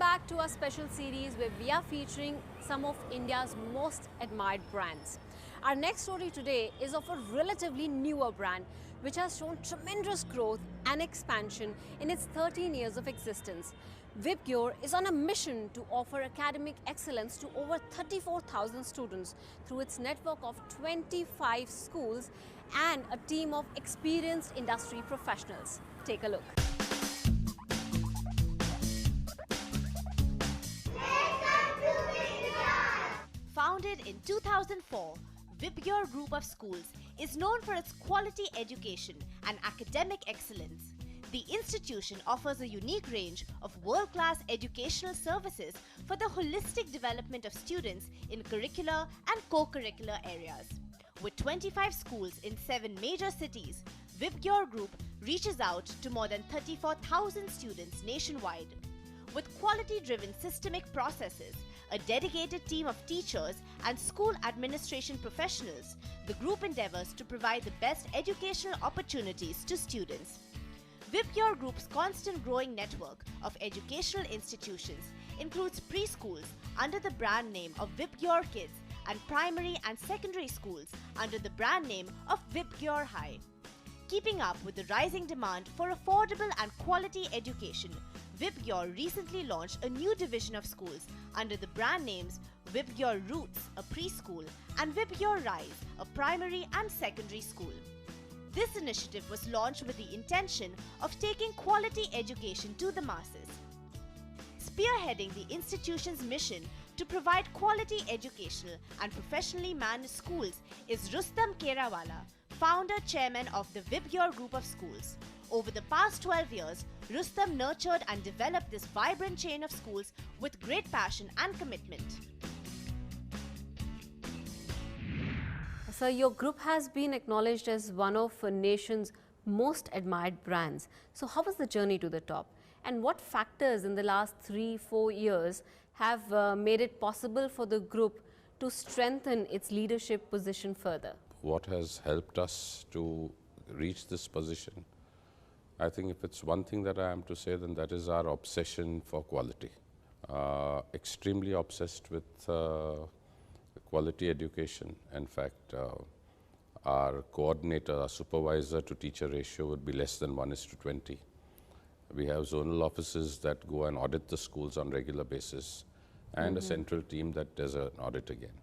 back to our special series where we are featuring some of India's most admired brands. Our next story today is of a relatively newer brand which has shown tremendous growth and expansion in its 13 years of existence. Vibgyor is on a mission to offer academic excellence to over 34,000 students through its network of 25 schools and a team of experienced industry professionals. Take a look. Founded in 2004, Vibgyor Group of Schools is known for its quality education and academic excellence. The institution offers a unique range of world-class educational services for the holistic development of students in curricular and co-curricular areas. With 25 schools in 7 major cities, Vibgyor Group reaches out to more than 34,000 students nationwide. With quality-driven systemic processes, a dedicated team of teachers and school administration professionals, the group endeavors to provide the best educational opportunities to students. Vibgyor Group's constant growing network of educational institutions includes preschools under the brand name of Vibgyor Kids and primary and secondary schools under the brand name of Vibgyor High. Keeping up with the rising demand for affordable and quality education, Vibgyor recently launched a new division of schools under the brand names Vibgyor Roots, a preschool, and Vibgyor Rise, a primary and secondary school. This initiative was launched with the intention of taking quality education to the masses. Spearheading the institution's mission to provide quality educational and professionally managed schools is Rustam Kerawala, founder-chairman of the Vibgyor Group of Schools. Over the past 12 years, Rustam nurtured and developed this vibrant chain of schools with great passion and commitment. Sir, your group has been acknowledged as one of a nation's most admired brands. So how was the journey to the top? And what factors in the last 3-4 years have made it possible for the group to strengthen its leadership position further? What has helped us to reach this position? I think if it's one thing that I am to say, then that is our obsession for quality. Extremely obsessed with quality education. In fact, our coordinator, our supervisor to teacher ratio would be less than 1:20. We have zonal offices that go and audit the schools on regular basis and a central team that does an audit again.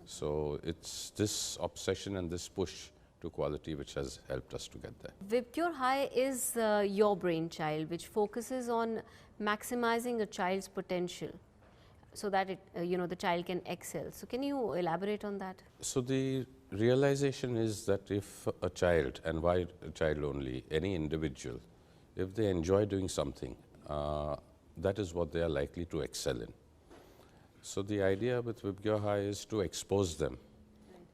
So it's this obsession and this push to quality which has helped us to get there. Vibgyor High is your brainchild, which focuses on maximizing a child's potential so that the child can excel. So can you elaborate on that? So the realization is that if a child, and why a child only, any individual, if they enjoy doing something, that is what they are likely to excel in. So the idea with Vibgyor High is to expose them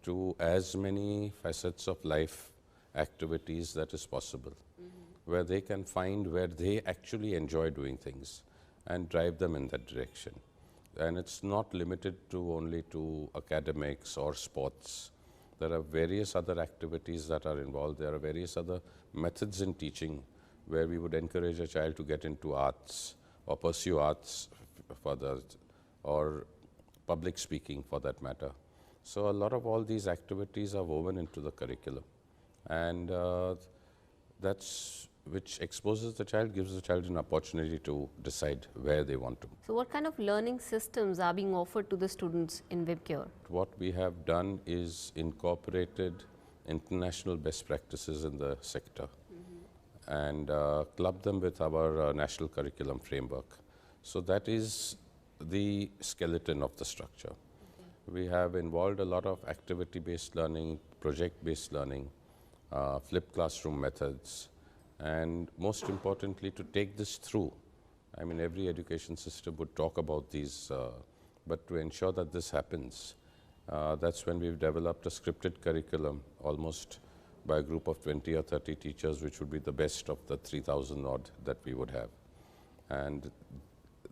to as many facets of life activities that is possible, where they can find where they actually enjoy doing things and drive them in that direction. And it's not limited to only to academics or sports. There are various other activities that are involved. There are various other methods in teaching where we would encourage a child to get into arts or pursue arts further, or public speaking for that matter. So a lot of all these activities are woven into the curriculum, and that's which exposes the child, gives the child an opportunity to decide where they want to. So what kind of learning systems are being offered to the students in Vibgyor? What we have done is incorporated international best practices in the sector and clubbed them with our national curriculum framework. So that is the skeleton of the structure. We have involved a lot of activity-based learning, project-based learning, flipped classroom methods, and most importantly to take this through. I mean, every education system would talk about these, but to ensure that this happens, that's when we've developed a scripted curriculum almost by a group of 20 or 30 teachers, which would be the best of the 3,000 odd that we would have. And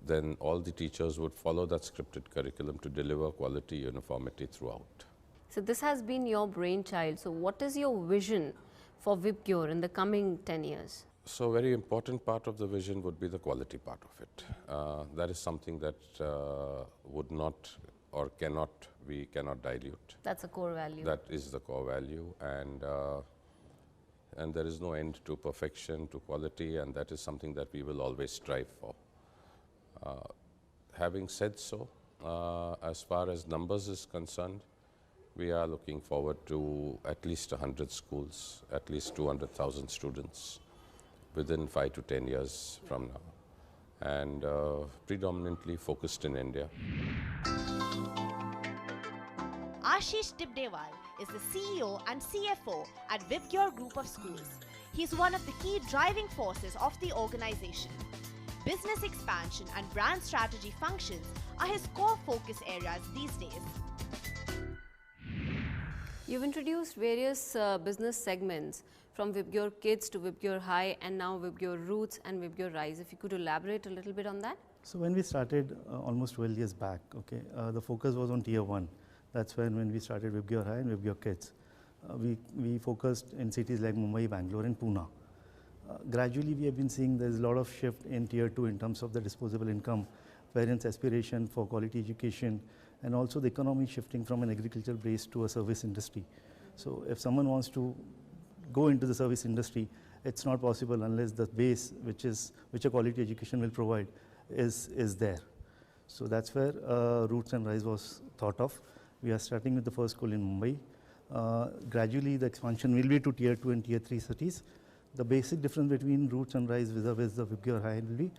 then all the teachers would follow that scripted curriculum to deliver quality uniformity throughout. So this has been your brainchild. So what is your vision for Vibgyor in the coming 10 years? So very important part of the vision would be the quality part of it. That is something that would not or we cannot dilute. That's a core value. That is the core value, and there is no end to perfection, to quality, and that is something that we will always strive for. Having said so, as far as numbers is concerned, we are looking forward to at least 100 schools, at least 200,000 students within 5 to 10 years from now, and predominantly focused in India. Ashish Dibdewal is the CEO and CFO at Vibgyor Group of Schools. He's one of the key driving forces of the organization. Business expansion and brand strategy functions are his core focus areas these days. You've introduced various business segments from Vibgyor Kids to Vibgyor High and now Vibgyor Roots and Vibgyor Rise. If you could elaborate a little bit on that. So when we started almost 12 years back, okay, the focus was on Tier 1. That's when we started Vibgyor High and Vibgyor Kids. We focused in cities like Mumbai, Bangalore and Pune. Gradually we have been seeing there's a lot of shift in Tier 2 in terms of the disposable income, parents' aspiration for quality education, and also the economy shifting from an agricultural base to a service industry. So if someone wants to go into the service industry, it's not possible unless the base which a quality education will provide is there. So that's where Roots and Rise was thought of. We are starting with the first school in Mumbai. Gradually the expansion will be to Tier 2 and Tier 3 cities. The basic difference between Roots and Rise vis-a-vis the Vibgyor High will be,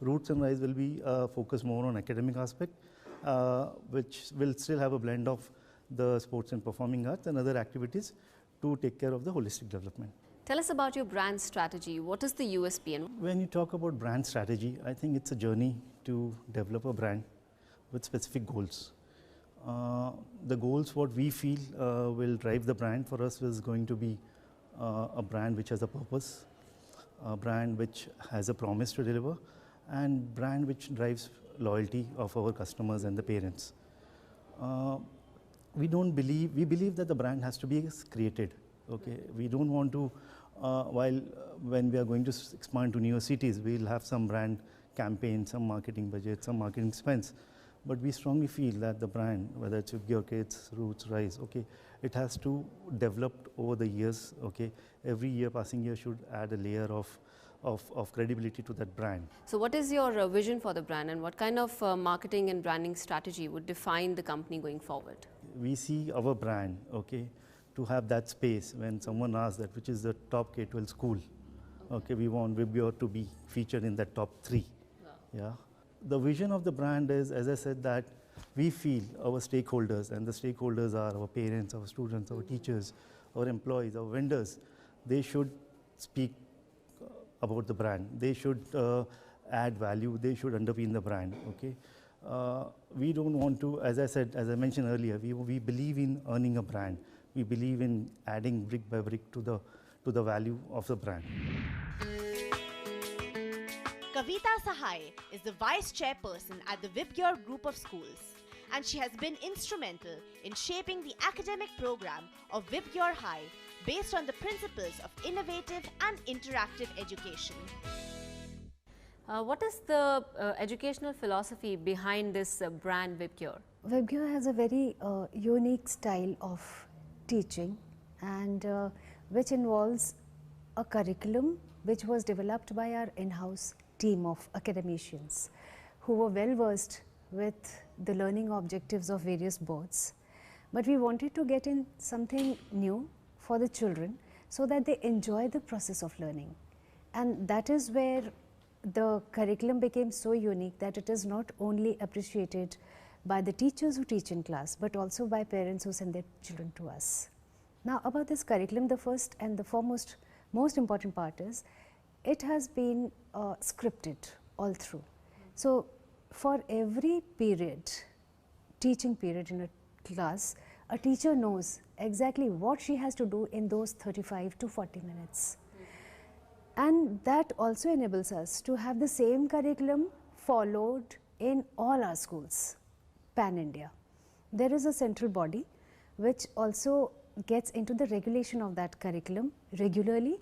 Roots and Rise will be focused more on academic aspect, which will still have a blend of the sports and performing arts and other activities to take care of the holistic development. Tell us about your brand strategy. What is the USP? And when you talk about brand strategy, I think it's a journey to develop a brand with specific goals. The goals what we feel will drive the brand for us is going to be a brand which has a purpose, a brand which has a promise to deliver, and brand which drives loyalty of our customers and the parents. We believe that the brand has to be created. Okay, we don't want to, when we are going to expand to newer cities, we'll have some brand campaign, some marketing budget, some marketing expense. But we strongly feel that the brand, whether it's Vibgyor Kids, Roots, Rise, okay, it has to develop over the years. Okay, every year, passing year should add a layer of credibility to that brand. so what is your vision for the brand and what kind of marketing and branding strategy would define the company going forward? We see our brand, okay, to have that space when someone asks that which is the top K-12 school. Okay, we want Vibgyor to be featured in the top 3. Wow. Yeah. The vision of the brand is, as I said, that we feel our stakeholders, and the stakeholders are our parents, our students, our teachers, our employees, our vendors. They should speak about the brand. They should add value. They should underpin the brand. Okay. We don't want to, as I mentioned earlier, we believe in earning a brand. We believe in adding brick by brick to the value of the brand. Kavita Sahai is the Vice Chairperson at the Vibgyor Group of Schools, and she has been instrumental in shaping the academic program of Vibgyor High based on the principles of innovative and interactive education. What is the educational philosophy behind this brand Vibgyor? Vibgyor has a very unique style of teaching and which involves a curriculum which was developed by our in-house team of academicians who were well versed with the learning objectives of various boards. But we wanted to get in something new for the children so that they enjoy the process of learning. And that is where the curriculum became so unique that it is not only appreciated by the teachers who teach in class, but also by parents who send their children to us. Now about this curriculum, the first and the foremost, most important part is it has been scripted all through. So for every period, teaching period in a class, a teacher knows exactly what she has to do in those 35 to 40 minutes. And that also enables us to have the same curriculum followed in all our schools, pan-India. There is a central body which also gets into the regulation of that curriculum regularly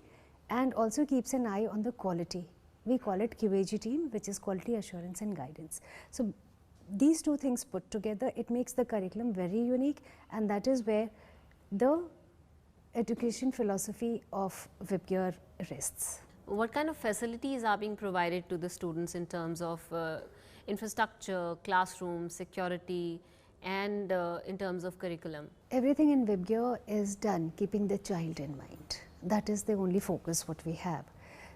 and also keeps an eye on the quality. We call it QAG team, which is quality assurance and guidance. So these two things put together, it makes the curriculum very unique, and that is where the education philosophy of Vibgyor rests. What kind of facilities are being provided to the students in terms of infrastructure, classroom, security, and in terms of curriculum? Everything in Vibgyor is done keeping the child in mind. That is the only focus what we have.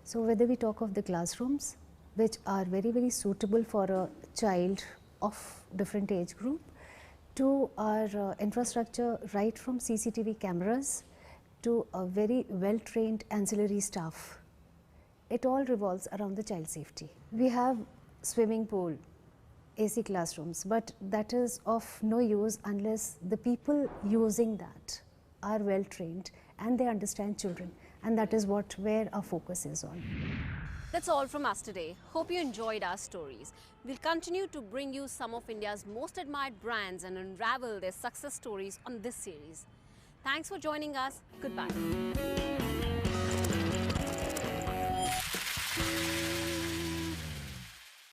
So whether we talk of the classrooms, which are very, very suitable for a child of different age group, to our infrastructure, right from CCTV cameras to a very well trained ancillary staff. It all revolves around the child safety. We have swimming pool, AC classrooms, but that is of no use unless the people using that are well trained and they understand children, and that is where our focus is on. That's all from us today. Hope you enjoyed our stories. We'll continue to bring you some of India's most admired brands and unravel their success stories on this series. Thanks for joining us. Goodbye.